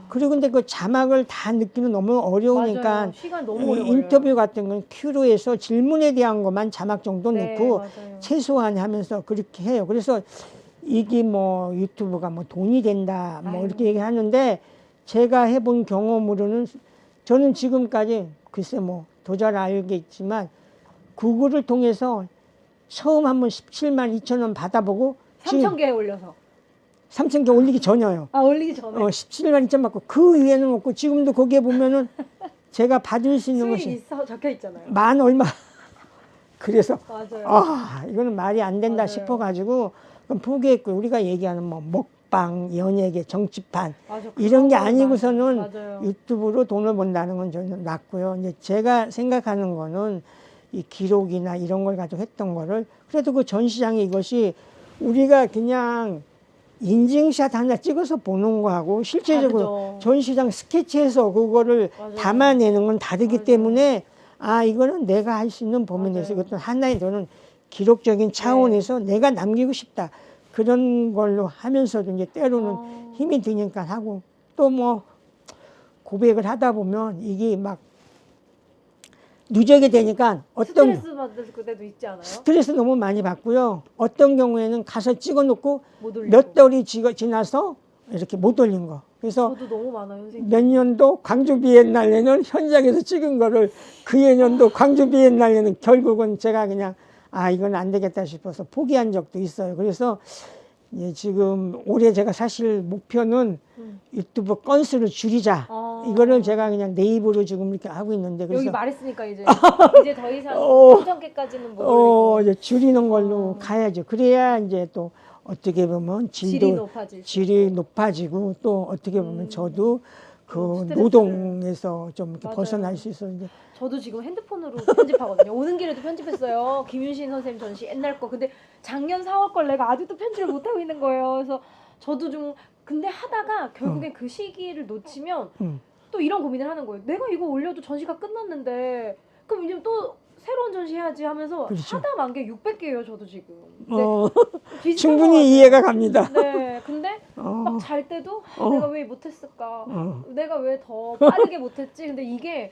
B: 그리고 근데 그 자막을 다 넣기는 너무 어려우니까
A: 맞아요. 시간 너무 오래 걸려요.
B: 인터뷰 같은 건 큐로 해서 질문에 대한 것만 자막 정도
A: 네,
B: 넣고
A: 맞아요.
B: 최소한 하면서 그렇게 해요. 그래서 이게 뭐 유튜브가 뭐 돈이 된다 뭐 이렇게 얘기하는데 제가 해본 경험으로는 저는 지금까지 글쎄 뭐 더 잘 알겠지만 구글을 통해서 처음 한번 17만 2천 원 받아보고
A: 3,000개 올려서
B: 3,000개 올리기 전이에요.
A: 올리기 전에
B: 17만 2천 받고 그 위에는 없고 지금도 거기에 보면은 제가 받을 수 있는
A: 수익이
B: 것이
A: 있어 적혀 있잖아요.
B: 만 얼마. 그래서
A: 맞아요.
B: 이거는 말이 안 된다
A: 맞아요.
B: 싶어가지고 그럼 포기했고 우리가 얘기하는 뭐 먹방, 연예계, 정치판
A: 맞아,
B: 이런 게
A: 그런 건
B: 아니고서는
A: 맞아요.
B: 유튜브로 돈을 번다는 건 저는 낫고요. 이제 제가 생각하는 거는 이 기록이나 이런 걸 가지고 했던 거를 그래도 그 전시장에 이것이 우리가 그냥 인증샷 하나 찍어서 보는 거하고 실제적으로
A: 다르죠.
B: 전시장 스케치해서 그거를
A: 맞아요.
B: 담아내는 건 다르기
A: 맞아요.
B: 때문에 이거는 내가 할 수 있는 범위 내에서
A: 맞아요.
B: 이것도 하나의 저는 기록적인 차원에서 내가 남기고 싶다. 그런 걸로 하면서도 이제 때로는 힘이 드니까 하고 또 뭐 고백을 하다 보면 이게 막 누적이 되니까 어떤
A: 스트레스 받을 그때도 있지 않아요?
B: 스트레스 너무 많이 받고요. 어떤 경우에는 가서 찍어놓고
A: 못 올리고.
B: 몇 달이 지나서 이렇게 못 올린 거. 그래서
A: 저도 너무 많아요, 선생님.
B: 몇 년도 광주 비엔날레는 현장에서 찍은 거를 그 년도 광주 비엔날레는 결국은 제가 그냥 아, 이건 안 되겠다 싶어서 포기한 적도 있어요. 그래서 지금 올해 제가 사실 목표는 유튜브 건수를 줄이자. 이거를 제가 그냥 내 입으로 지금 이렇게 하고 있는데 그래서
A: 여기 말했으니까 이제 더 이상 3,000개까지는 못 올리고
B: 이제 줄이는 걸로 가야죠. 그래야 이제 또 어떻게 보면 질이 높아지고 또 어떻게 보면 저도 그 노동에서 좀 이렇게
A: 맞아요.
B: 벗어날 수 있어요. 이제
A: 저도 지금 핸드폰으로 편집하거든요. 오는 길에도 편집했어요. 김윤신 선생님 전시 옛날 거. 근데 작년 4월 걸 내가 아직도 편집을 못 하고 있는 거예요. 그래서 저도 좀 근데 하다가 결국엔 그 시기를 놓치면 또 이런 고민을 하는 거예요. 내가 이거 올려도 전시가 끝났는데 그럼 이제 또 새로운 전시 해야지 하면서
B: 그렇죠.
A: 하다 만 게 600개예요. 저도 지금. 근데 비슷한 것
B: 충분히
A: 같아요.
B: 이해가 갑니다.
A: 네, 근데 막 잘 때도 내가 왜 못했을까? 내가 왜 더 빠르게 못했지? 근데 이게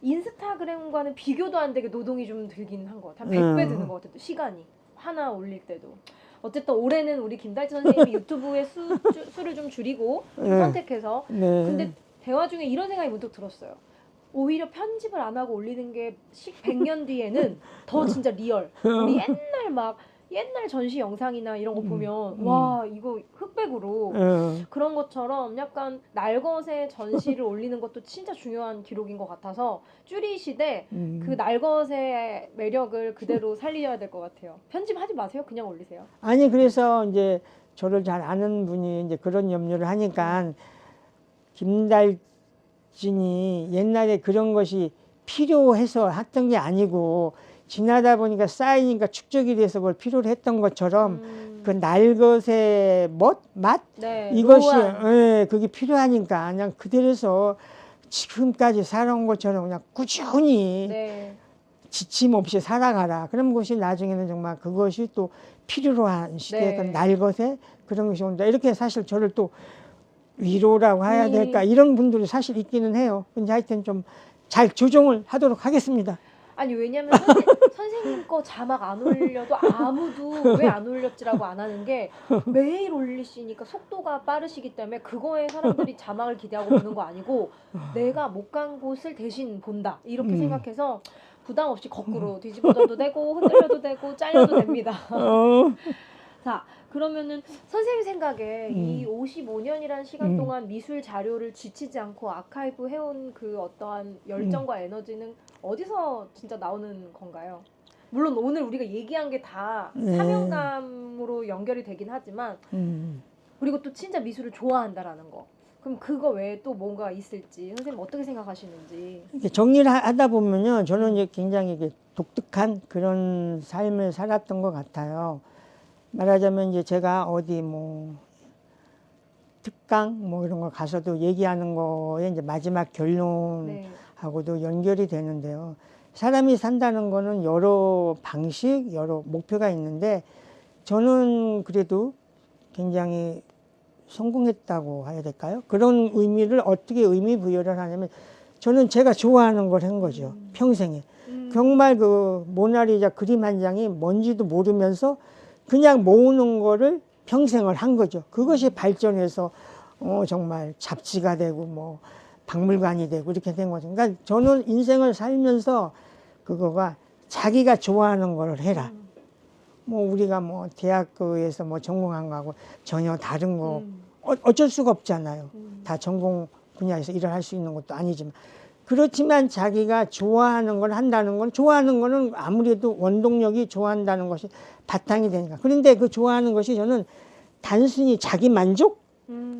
A: 인스타그램과는 비교도 안 되게 노동이 좀 들긴 한 것 같아요. 한 100배 드는 것 같아요. 시간이 하나 올릴 때도. 어쨌든 올해는 우리 김달지 선생님이 유튜브의 수를 좀 줄이고 선택해서 근데 대화 중에 이런 생각이 문득 들었어요. 오히려 편집을 안 하고 올리는 게 100년 뒤에는 더 진짜 리얼. 우리 옛날 전시 영상이나 이런 거 보면 와 이거 흑백으로 그런 것처럼 약간 날것의 전시를 올리는 것도 진짜 중요한 기록인 것 같아서 줄이시되 그 날것의 매력을 그대로 살려야 될 것 같아요. 편집하지 마세요. 그냥 올리세요.
B: 아니 그래서 이제 저를 잘 아는 분이 이제 그런 염려를 하니까 김달진이 옛날에 그런 것이 필요해서 했던 게 아니고 지나다 보니까 쌓이니까 축적이 돼서 그걸 필요로 했던 것처럼 그 날것의 맛?
A: 네,
B: 이것이 그게 필요하니까 그냥 그대로서 지금까지 살아온 것처럼 그냥 꾸준히 지침 없이 살아가라. 그런 것이 나중에는 정말 그것이 또 필요로 한 시대에 그 날것의 그런 것이 온다. 이렇게 사실 저를 또 위로라고 해야 될까 이런 분들이 사실 있기는 해요. 근데 하여튼 좀 잘 조정을 하도록 하겠습니다.
A: 아니 왜냐면 선생님 거 자막 안 올려도 아무도 왜 안 올렸지라고 안 하는 게 매일 올리시니까 속도가 빠르시기 때문에 그거에 사람들이 자막을 기대하고 보는 거 아니고 내가 못 간 곳을 대신 본다 이렇게 생각해서 부담 없이 거꾸로 뒤집어져도 되고 흔들려도 되고 잘려도 됩니다. 자 그러면은 선생님 생각에 이 55년이라는 시간 동안 미술 자료를 지치지 않고 아카이브 해온 그 어떠한 열정과 에너지는 어디서 진짜 나오는 건가요? 물론 오늘 우리가 얘기한 게 다 사명감으로 연결이 되긴 하지만 그리고 또 진짜 미술을 좋아한다라는 거. 그럼 그거 외에 또 뭔가 있을지 선생님 어떻게 생각하시는지.
B: 정리를 하다 보면요, 저는 이제 굉장히 이게 독특한 그런 삶을 살았던 것 같아요. 말하자면 이제 제가 어디 뭐 특강 뭐 이런 거 가서도 얘기하는 거에 이제 마지막 결론하고도 연결이 되는데요. 사람이 산다는 거는 여러 방식, 여러 목표가 있는데 저는 그래도 굉장히 성공했다고 해야 될까요? 그런 의미를 어떻게 의미 부여를 하냐면 저는 제가 좋아하는 걸 한 거죠. 평생에. 정말 그 모나리자 그림 한 장이 뭔지도 모르면서 그냥 모으는 거를 평생을 한 거죠. 그것이 발전해서 정말 잡지가 되고 뭐 박물관이 되고 이렇게 된 거죠. 그러니까 저는 인생을 살면서 그거가 자기가 좋아하는 걸 해라. 뭐 우리가 뭐 대학교에서 뭐 전공한 거하고 전혀 다른 거 어쩔 수가 없잖아요. 다 전공 분야에서 일을 할 수 있는 것도 아니지만 그렇지만 자기가 좋아하는 걸 한다는 건 좋아하는 거는 아무래도 원동력이 좋아한다는 것이 바탕이 되니까. 그런데 그 좋아하는 것이 저는 단순히 자기 만족?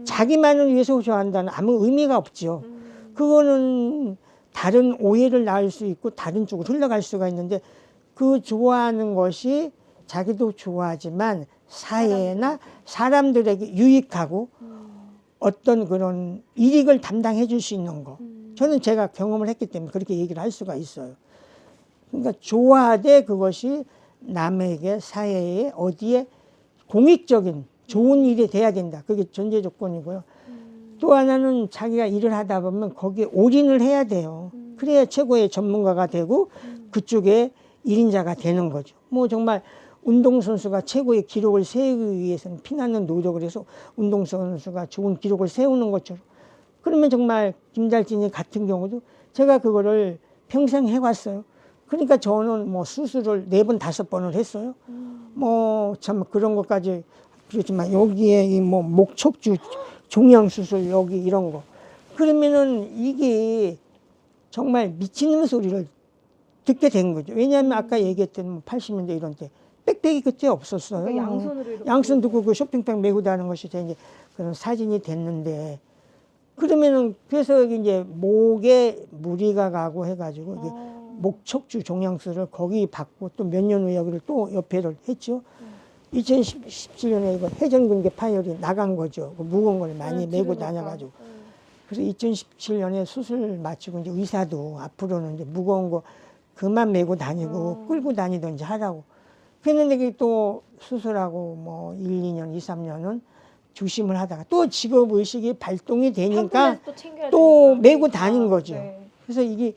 B: 자기만을 위해서 좋아한다는 아무 의미가 없죠. 그거는 다른 오해를 낳을 수 있고 다른 쪽으로 흘러갈 수가 있는데 그 좋아하는 것이 자기도 좋아하지만 사회나 사람들에게 유익하고 어떤 그런 이익을 담당해 줄 수 있는 거. 저는 제가 경험을 했기 때문에 그렇게 얘기를 할 수가 있어요. 그러니까 좋아하되 그것이 남에게 사회에 어디에 공익적인 좋은 일이 돼야 된다. 그게 전제 조건이고요. 또 하나는 자기가 일을 하다 보면 거기에 올인을 해야 돼요. 그래야 최고의 전문가가 되고 그쪽에 1인자가 되는 거죠. 뭐 정말 운동선수가 최고의 기록을 세우기 위해서는 피나는 노력을 해서 운동선수가 좋은 기록을 세우는 것처럼 그러면 정말 김달진이 같은 경우도 제가 그거를 평생 해왔어요. 그러니까 저는 뭐 수술을 4번, 5번을 했어요. 뭐 참 그런 것까지 그렇지만 여기에 이 뭐 목척주 종양 수술 여기 이런 거 그러면은 이게 정말 미치는 소리를 듣게 된 거죠. 왜냐하면 아까 얘기했던 뭐 80년대 이런 때 빽빽이 그때 없었어요.
A: 그러니까 양손으로 이렇게
B: 양손 두고 그 쇼핑백 메고 다니는 것이 이제 그런 사진이 됐는데 그러면은 그래서 이제 목에 무리가 가고 해가지고 이게 목척주 종양수를 거기 받고 또 몇 년 후에 여기를 또 옆에를 했죠. 2017년에 이거 회전근개 파열이 나간 거죠. 그 무거운 걸 많이 메고 다녀가지고. 그래서 2017년에 수술 마치고 이제 의사도 앞으로는 이제 무거운 거 그만 메고 다니고 끌고 다니든지 하라고. 그랬는데 그게 또 수술하고 뭐 1, 2년, 2, 3년은 조심을 하다가 또 직업의식이 발동이 되니까 또 메고 다닌 거죠.
A: 네.
B: 그래서 이게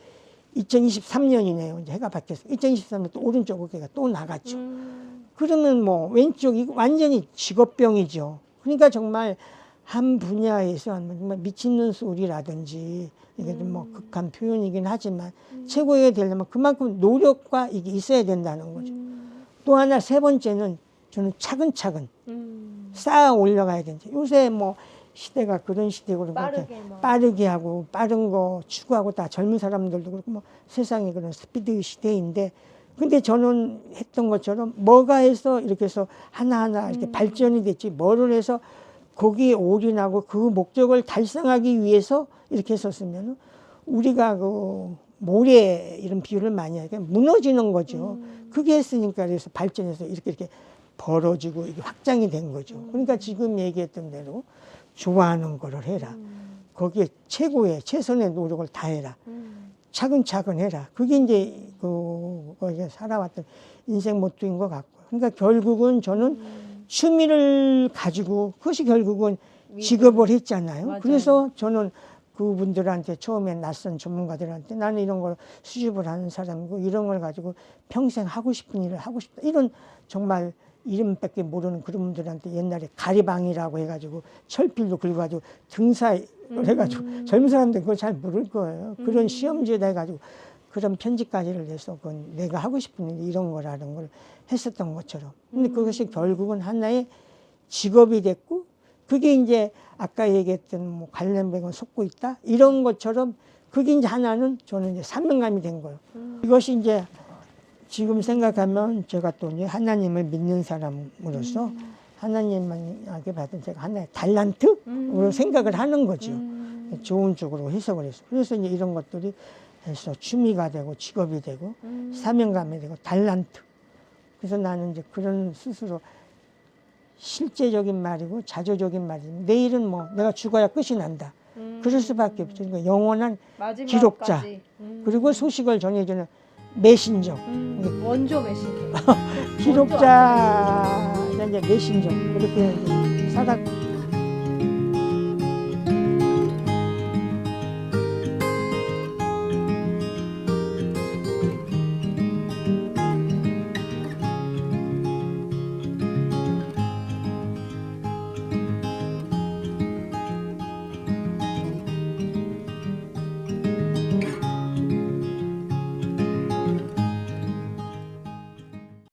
B: 2023년이네요. 이제 해가 바뀌었어요. 2023년 또 오른쪽 어깨가 또 나갔죠. 그러면 뭐 왼쪽 이거 완전히 직업병이죠. 그러니까 정말 한 분야에서 정말 미치는 소리라든지 이게 좀 뭐 극한 표현이긴 하지만 최고에 되려면 그만큼 노력과 이게 있어야 된다는 거죠. 또 하나 세 번째는 저는 차근차근 쌓아 올라가야 된다. 요새 뭐 시대가 그런 시대고 빠르게 하고 빠른 거 추구하고 다 젊은 사람들도 그렇고 뭐 세상이 그런 스피드 시대인데 근데 저는 했던 것처럼 뭐가 해서 이렇게 해서 하나하나 이렇게 발전이 됐지 뭐를 해서 거기에 올인하고 그 목적을 달성하기 위해서 이렇게 했었으면 우리가 그 모래 이런 비유를 많이 하니까 무너지는 거죠. 그게 했으니까 그래서 발전해서 이렇게 벌어지고 이게 확장이 된 거죠. 그러니까 지금 얘기했던 대로 좋아하는 거를 해라. 거기에 최고의 최선의 노력을 다해라. 차근차근 해라. 그게 이제 이제 살아왔던 인생 모토인 것 같고. 그러니까 결국은 저는 취미를 가지고 그것이 결국은 직업을 했잖아요.
A: 맞아요.
B: 그래서 저는 그분들한테 처음에 낯선 전문가들한테 나는 이런 걸 수집을 하는 사람이고 이런 걸 가지고 평생 하고 싶은 일을 하고 싶다. 이런 정말 이름밖에 모르는 그런 분들한테 옛날에 가리방이라고 해가지고 철필도 긁어가지고 등사를 해가지고 젊은 사람들 그거 잘 모를 거예요. 그런 시험지에다 해가지고 그런 편지까지를 내서 그건 내가 하고 싶은 일 이런 거라는 걸 했었던 것처럼. 근데 그것이 결국은 하나의 직업이 됐고 그게 이제 아까 얘기했던 뭐 관련병을 솟고 있다 이런 것처럼 그게 이제 하나는 저는 이제 사명감이 된 거예요. 이것이 이제 지금 생각하면 제가 또 이제 하나님을 믿는 사람으로서 하나님에게 받은 제가 하나의 달란트로 생각을 하는 거죠. 좋은 쪽으로 해석을 해서. 그래서 이제 이런 것들이 해서 취미가 되고 직업이 되고 사명감이 되고 달란트. 그래서 나는 이제 그런 스스로 실제적인 말이고 자조적인 말이지. 내일은 뭐 내가 죽어야 끝이 난다. 그럴 수밖에 없죠. 그러니까 영원한 기록자. 그리고 소식을 전해주는 메신저.
A: 원조 메신저.
B: 기록자, 이제 메신저. 그렇게 살았고.